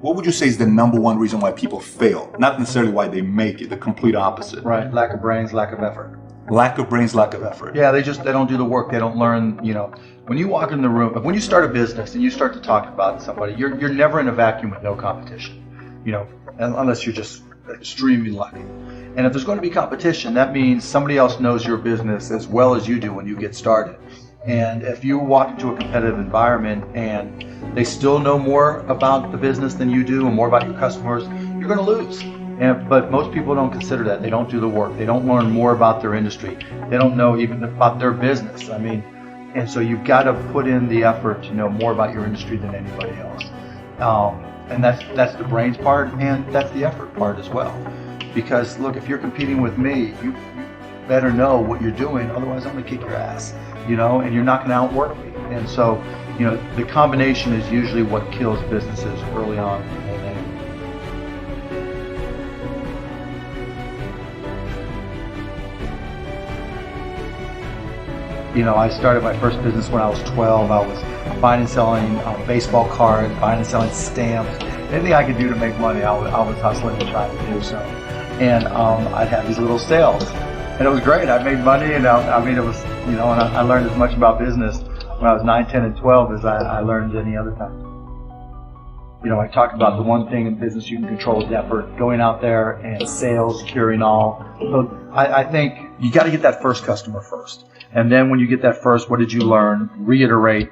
What would you say is the number one reason why people fail? Not necessarily why they make it, the complete opposite. Right, lack of brains, lack of effort. Lack of brains, lack of effort. Yeah, they don't do the work. They don't learn. When you walk in the room, when you start a business and you start to talk about somebody, you're never in a vacuum with no competition. Unless you're just extremely lucky. And if there's going to be competition, that means somebody else knows your business as well as you do when you get started. And if you walk into a competitive environment and they still know more about the business than you do and more about your customers, you're going to lose. But most people don't consider that. They don't do the work. They don't learn more about their industry. They don't know even about their business. And so you've got to put in the effort to know more about your industry than anybody else. And that's the brains part, and that's the effort part as well. Because look, if you're competing with me, you better know what you're doing. Otherwise, I'm going to kick your ass. And you're not going to outwork me. And so, the combination is usually what kills businesses early on. I started my first business when I was 12. I was buying and selling baseball cards, buying and selling stamps. Anything I could do to make money, I was hustling and trying to do so. And I'd have these little sales. And it was great. I made money, and it was, and I learned as much about business when I was 9, 10, and 12 as I learned any other time. I talked about the one thing in business you can control is effort, going out there and sales, securing all. So I think you got to get that first customer first. And then when you get that first, what did you learn? Reiterate,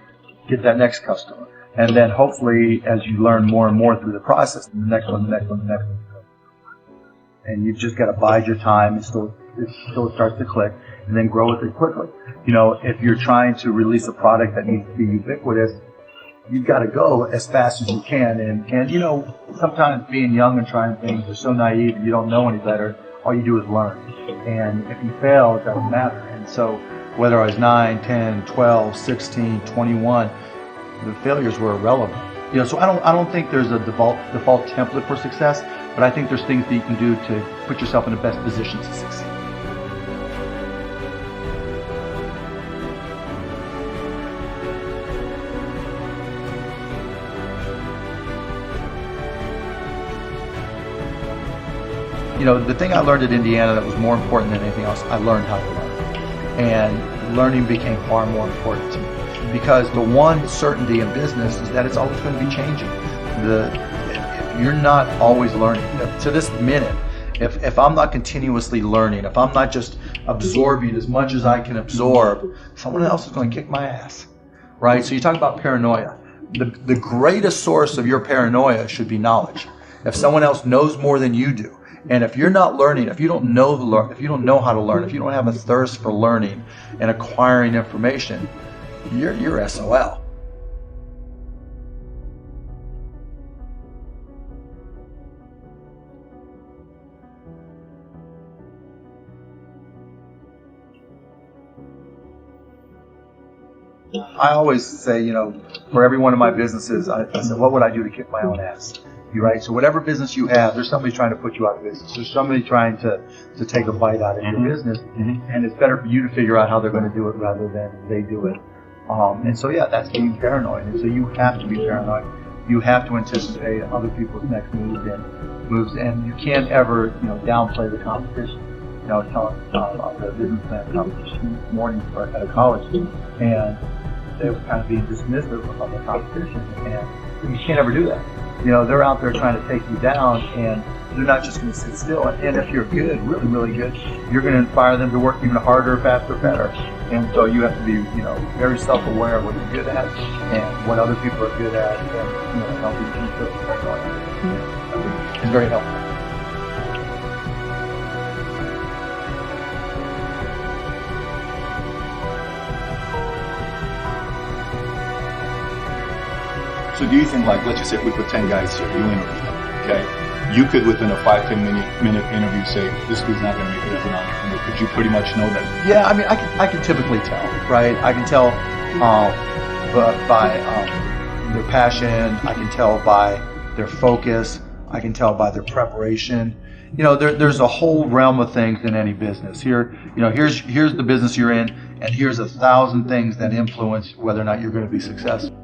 get that next customer. And then hopefully as you learn more and more through the process, the next one, the next one, the next one. And you've just got to bide your time until it starts to click, and then grow with it quickly. If you're trying to release a product that needs to be ubiquitous, you've got to go as fast as you can. And sometimes being young and trying things, you're so naive and you don't know any better. All you do is learn. And if you fail, it doesn't matter. And so whether I was 9, 10, 12, 16, 21, the failures were irrelevant. So I don't think there's a default template for success, but I think there's things that you can do to put yourself in the best position to succeed. The thing I learned at Indiana that was more important than anything else, I learned how to learn. And learning became far more important to me. Because the one certainty in business is that it's always going to be changing. If you're not always learning, to this minute, if I'm not continuously learning, if I'm not just absorbing as much as I can absorb, someone else is going to kick my ass, right? So you talk about paranoia. The greatest source of your paranoia should be knowledge. If someone else knows more than you do, and if you're not learning, if you don't know how to learn, if you don't have a thirst for learning and acquiring information, you're SOL. I always say, for every one of my businesses, I said, what would I do to kick my own ass? Right? So whatever business you have, there's somebody trying to put you out of business. There's somebody trying to take a bite out of your business. And it's better for you to figure out how they're going to do it rather than they do it. And so, that's being paranoid. And so you have to be paranoid. You have to anticipate other people's next moves, and you can't ever, downplay the competition. I was telling the business plan competition this morning at a college, and they were kind of being dismissive of the competition, and you can't ever do that. They're out there trying to take you down, and they're not just going to sit still. And if you're good, really, really good, you're going to inspire them to work even harder, faster, better. And so you have to be, very self-aware of what you're good at and what other people are good at, and help you keep it. It's very helpful. So do you think, let's just say we put 10 guys here, you interview them, okay? You could, within a 5-10 minute interview, say, this dude's not going to make it as an entrepreneur. Could you pretty much know that? Yeah, I can typically tell, right? I can tell by their passion. I can tell by their focus. I can tell by their preparation. There's a whole realm of things in any business. Here's the business you're in, and here's 1,000 things that influence whether or not you're going to be successful.